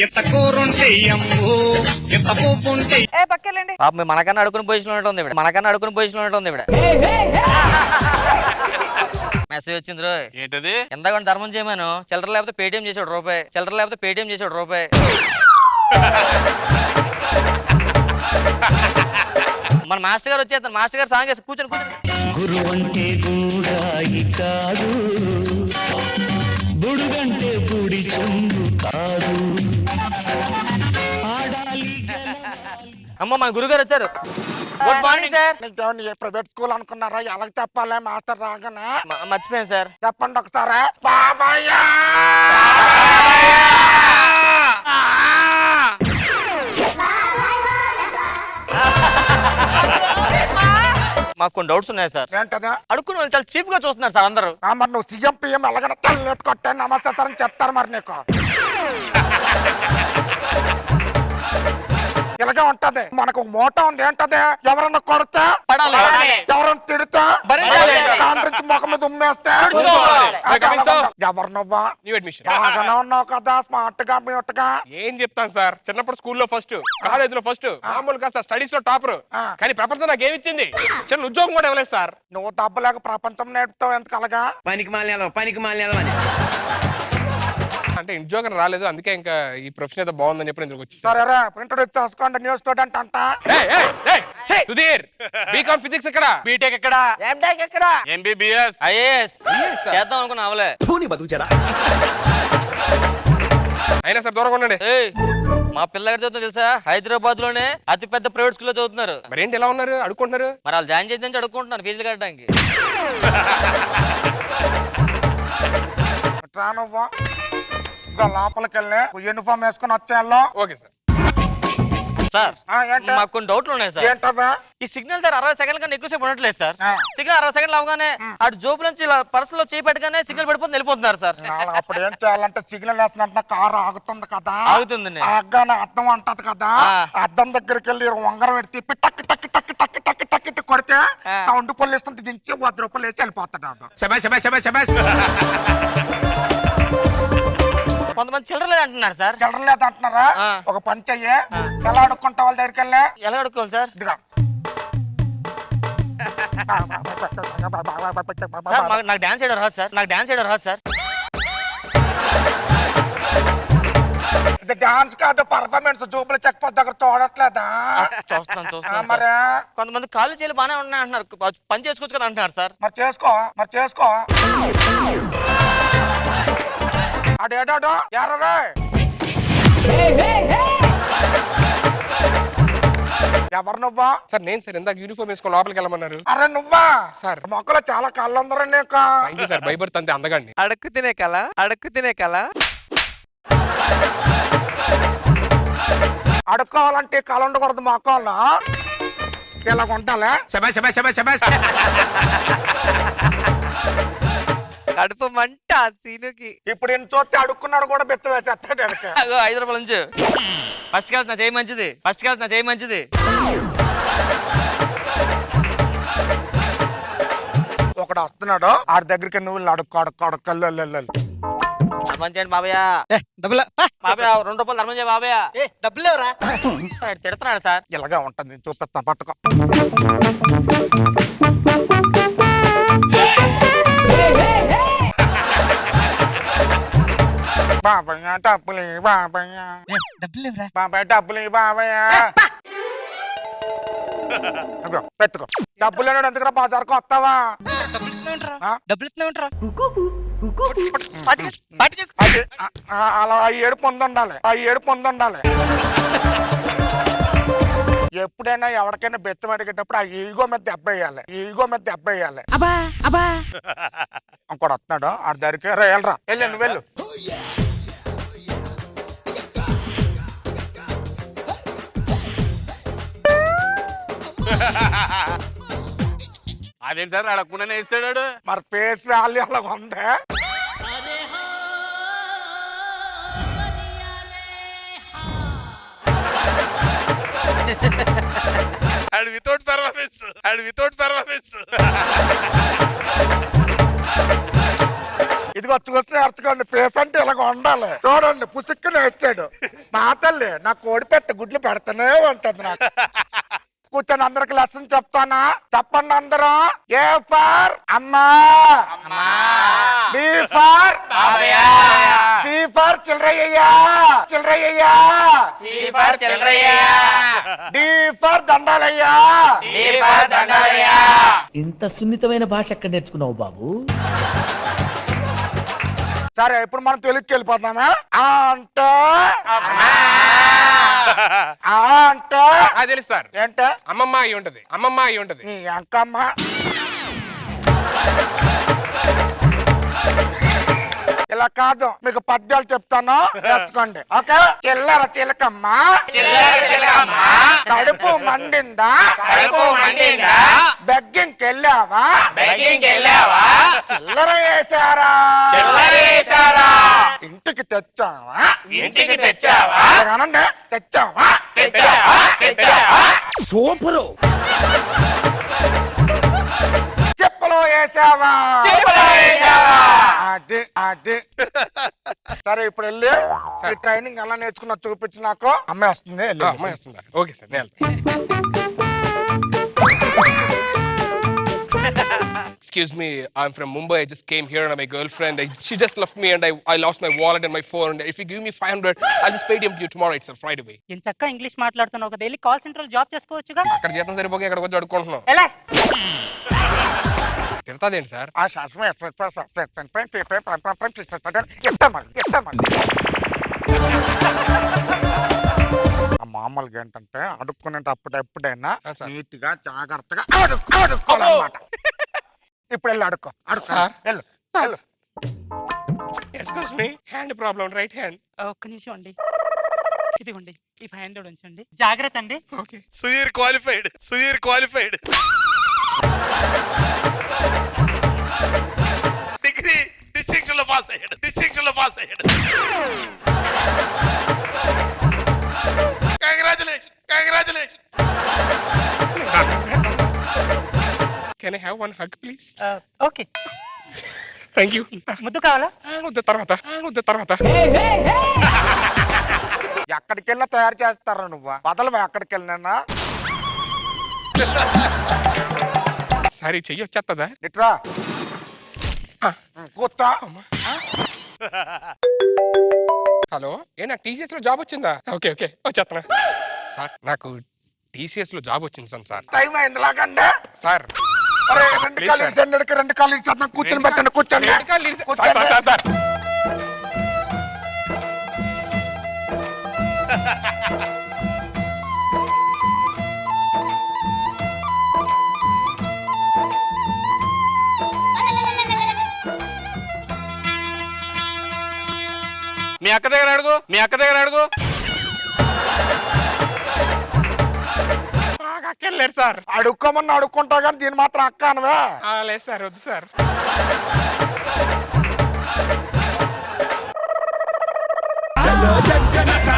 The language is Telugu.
ఎంత కూరుంటే అమ్ము ఎంత పోపుంటే పక్కెళ్ళండి. పాపం మనకన్నా అడుకుని పొజిషన్ ఉంటుంది ఇవిడ, మనకన్నా అడుకుని పొజిషన్ ఉంటుంది ఇవిడ. మెసేజ్ వచ్చింది రో. ఏంటది? ఎందాక ధర్మం చేయమను, చిల్లర లేకపోతే పేటిఎం చేసాడు రూపాయి, చిల్లర లేకపోతే పేటిఎం చేసాడు రూపాయి. మన మాస్టర్ గారు వచ్చేస్తారు, మాస్టర్ గారు సాంగ్ వేసి కూర్చొని గురువంటే గూడాయి కాదు బుడుగంటే బుడి చెంగు కాదు అమ్మ మన గురుగారు వచ్చారు. Good morning sir. Private school అనుకున్నారా? ఎలా చెప్పాలి మాస్టర్ రాగానే? మర్చిపోయాను సార్. చెప్పండి ఒకసారి. బాబాయ్య మాకు కొన్ని డౌట్స్ ఉన్నాయి సార్. ఏంటదా? అడుక్కుని వాళ్ళు చాలా చీప్ గా చూస్తున్నారు సార్ అందరూ. మరి నువ్వు సీఎం పిఎం ఎలాగైనా తల్లి కొట్టే నమస్తే సార్ అని చెప్తారు మరి నీకు. ఇలాగే ఉంటది. మనకు మోటో ఉంది. ఏంటది? ఎవరన్నా కొడితే పడాలి, ఎవరన్నా తిడితే దాని నుంచి ముఖం మీద ఉమ్మేస్తే ఎవరు నువ్వా? బాగానే ఉన్నావు కదా స్మార్ట్ గా మ్యూట్ గా. ఏం చెప్తాను సార్, చిన్నప్పుడు స్కూల్లో ఫస్ట్, కాలేజ్ లో ఫస్ట్, మామూలుగా సార్ స్టడీస్ లో టాపర్. కానీ ప్రపంచం నాకు ఏమిచ్చింది? చిన్న ఉద్యోగం కూడా ఇవ్వలేదు సార్. నువ్వు డబ్బు లేక ప్రపంచం నేర్పుతావు ఎందుకు అలాగా? పనికి మాలిన అంటే ఉద్యోగం రాలేదు, అందుకే ఇంకా ఈ ప్రొఫెషన్ ఏదో బాగుందని చెప్పి నేను వచ్చి. సరే ఇంట్రొడ్యూస్ చేసుకోండి న్యూ స్టూడెంట్ అంట. సుధీర్, బీకామ్ ఫిజిక్స్ ఎక్కడ, బీటెక్ ఎక్కడ, ఎంటెక్ ఎక్కడ? ఎంబీబీఎస్, ఐఏఎస్ చేద్దాం అనుకున్నా అవలే. అయినా సార్ దూరంగా ఉండండి. మా పిల్లగారు చదువుతున్నారు తెలుసా, హైదరాబాద్ లోనే అతి పెద్ద ప్రైవేట్ స్కూల్లో చదువుతున్నారు. మరి ఏంటి ఎలా ఉన్నారు, అడుక్కుంటున్నారు? మరి వాళ్ళు జాయిన్ చేసి అడుక్కుంటున్నారు ఫీజులు కట్టడానికి. రానువ్వా లోపలికి వెళ్ళి యూనిఫామ్ వేసుకుని వచ్చేయాలో. Okay sir. సార్ మాకు కొన్ని డౌట్లు ఉన్నాయి సార్. ఏంటదా? ఈ సిగ్నల్ దగ్గర 60 సెకండ్ల కన్నా ఎక్కువసేపు ఉండట్లేదు సార్. సిగ్నల్ 60 సెకండ్లు అవగానే అటు జోబు నుంచి ఇలా పర్సులో చేయి పెట్టగానే సిగ్నల్ పడిపోతుంది, వెళ్ళిపోతున్నారు సార్. అప్పుడు ఏం చేయాలంటే సిగ్నల్ వేసినట్టు కారు ఆగుతుంది కదా, ఆగుతుంది ఆగానే అద్దం అంటది కదా, అద్దం దగ్గరికి వెళ్ళి ఉంగరం పెట్టి టక్ టక్ టక్ టక్ టక్ టక్ కొడితే సౌండ్ పొల్లిస్తుంటే దించి 100 రూపాయలు వేసి వెళ్ళిపోతాడు. కొంతమంది చిల్లర లేదు అంటున్నారు సార్. చిల్లర లేదు అంటున్నారా? ఒక పని చెయ్యి, ఎలా అడుక్కుంటా వాళ్ళ దగ్గరికి వెళ్ళి. ఎలా అడుక్కోవాలి సార్? నాకు డాన్స్ చేయడం రాదు సార్, నాకు డాన్స్ చేయడం రాదు సార్. ఇది డాన్స్ కాదు, పర్ఫార్మెన్స్. జూబులు చెక్ పోస్ట్ దగ్గర చూడట్లేదా? చూస్తున్నాను మరి కొంతమంది కాళ్ళు చేయలు బాగానే ఉన్నాయి అంటున్నారు, పని చేసుకోవచ్చు కదా అంటున్నారు సార్. మరి చేసుకో అడేడో ఎర్రరే ఎవరు నువ్వా? సార్ నేను సార్ ఇందాక యూనిఫామ్ వేసుకొని లోపలికి వెళ్ళమన్నారు. అరే నువ్వా సార్? మొక్కలో చాలా కళ్ళు ఉందరా నీకు. థాంక్యూ సార్, భయపడుతుంది అంతే అందగాడిని. అడుక్కు తినే కల అడుక్కోవాలంటే కళ ఉండకూడదు మొక్కల్లో, ఇలాగ ఉండాలి. కడుపు మంట సీనుకి. ఇప్పుడు ఎన్ని చూస్తే అడుక్కున్నాడు కూడా బెచ్చ వేసేస్తాడు. 5 రూపాయల నుంచి ఫస్ట్ క్లాస్ నా చేయి మంచిది. ఒకడు వస్తున్నాడు, ఆడి దగ్గరికి నువ్వు అడుక్కోడు. మంచి బాబయ్య, బాబయ్య 2 రూపాయలు ధర్మం చేయ బాబయ్య. డబ్బులు తిడుతున్నాడు సార్. ఇలాగే ఉంటుంది, చూపిస్తాను పట్టుకో. బాబయ్య డబ్బులు పెట్టుకో. డబ్బులు ఎందుకు బజార్కు వస్తావా? అలా ఏడుపు పొందుండాలి. ఎప్పుడైనా ఎవరికైనా బెచ్చం అడిగేటప్పుడు ఆ ఈగో మీద దెబ్బ వేయాలి. ఇంకోటి వస్తున్నాడు, ఆ దగ్గరికి వెళ్ళరా, వెళ్ళండి వెళ్ళు. అదేం సార్ అడగకుండానే ఇస్తాడు? మరి ఫేస్ వాల్యూ అలా ఉంది. అండ్ వితౌట్ పర్ఫార్మెన్స్ ఇదిగో చూసి నేర్చుకోండి, ఫేస్ అంటే ఇలాగ ఉండాలి. చూడండి పుసుక్కుని వేస్తాడు. నా తల్లి నా కోడి పెట్ట గుడ్లు పెడతానే ఉంటుంది నాకు. కూర్చొని అందరికి లెసన్ చెప్తానా? చెప్పండి అందరూ. ఏ ఫర్ అమ్మా, బి ఫర్ సి ఫర్ చిల్లరయ్యా, చిల్లరయ్యా, డి ఫర్ దండాలయ్యా, ఇంత సున్నితమైన భాష ఎక్కడ నేర్చుకున్నావు బాబు? సరే ఇప్పుడు మనం తెలుగుకి వెళ్ళిపోతామా? అంటే అంటే అది తెలుసు సార్. ఏంటే? అమ్మమ్మ అయి ఉంటది, అమ్మమ్మ అయి ఉంటది. నీ అంకమ్మ. ఇలా కాదు, మీకు పద్యాలు చెప్తాను నేర్చుకోండి. ఓకే? చిల్లర చిలకమ్మ కడుపు మండిందా, బెగ్గింగ్కి వెళ్ళావా, చిల్లర వేసారా, ఇంటికి తెచ్చావా, అనండి తెచ్చావా, సూపరు. చెప్పులు వేసావా, అది అది. సరే ఇప్పుడు వెళ్ళి ఈ ట్రైనింగ్ ఎలా నేర్చుకున్నా చూపించి నాకు. అమ్మాయి వస్తుంది, వెళ్ళి. అమ్మాయి వస్తుందా? ఓకే సార్, నేను Excuse me, I'm from Mumbai. I just came here and my girlfriend, she just left me and I lost my wallet and my phone. And if you give me 500, I'll just pay them to you tomorrow. It's a Friday way. ఎంత చక్కగా ఇంగ్లీష్ మాట్లాడుతున్నావు కదా, వెళ్ళి కాల్ సెంటర్ లో జాబ్ చేసుకోవచ్చుగా. అక్కడ జీతం సరిపోక ఇక్కడ వచ్చి అడుక్కుంటున్నాం. ఎలా? తిడతాదేంటి సార్? ఆ శాస్త్రం చెప్తాను మరి. మామూలుగా ఏంటంటే అడుక్కునేటప్పుడు ఎప్పుడైనా నీట్ గా జాగ్రత్తగా అడుక్కోవాలన్నమాట. ఇప్పుడు వెళ్ళి అడుక్కో, సార్. వెళ్ళు. Excuse me, hand problem, right hand. ఒక్క నిమిషం అండి, ఇదిగోండి ఈ 500 ఉంచండి. జాగ్రత్త అండి. Okay. Sudheer qualified degree distinction లో పాస్ అయ్యాడు. Congratulations. Can I have one hug, please? Okay, Thank you. ముద్దు కావాలా? వద్దు తర్వాత. ఎక్కడికి వెళ్ళా తయారు చేస్తారా నువ్వు? బదలవా ఎక్కడికి వెళ్ళినా? సారీ, చెయ్యి వచ్చేస్తుందా? ఇట్రా కూర్చో. హలో, నాకు టీసీఎస్ లో జాబ్ వచ్చిందా? ఓకే వచ్చేస్తున్నా. సార్ నాకు టీసీఎస్ లో జాబ్ వచ్చింది సార్. టైం అయింది లాగండి సార్ రెండు కాళ్ళు ఇచ్చేద్దాం. కూర్చొని పెట్టండి, కూర్చోండి. సార్ మీ అక్క దగ్గర అడుగు. అక్కర్లేదు సార్. అడుక్కోమని అడుక్కుంటా కానీ దీని మాత్రం అక్క అనవే. లేదు సార్, వద్దు సార్. చలో జనక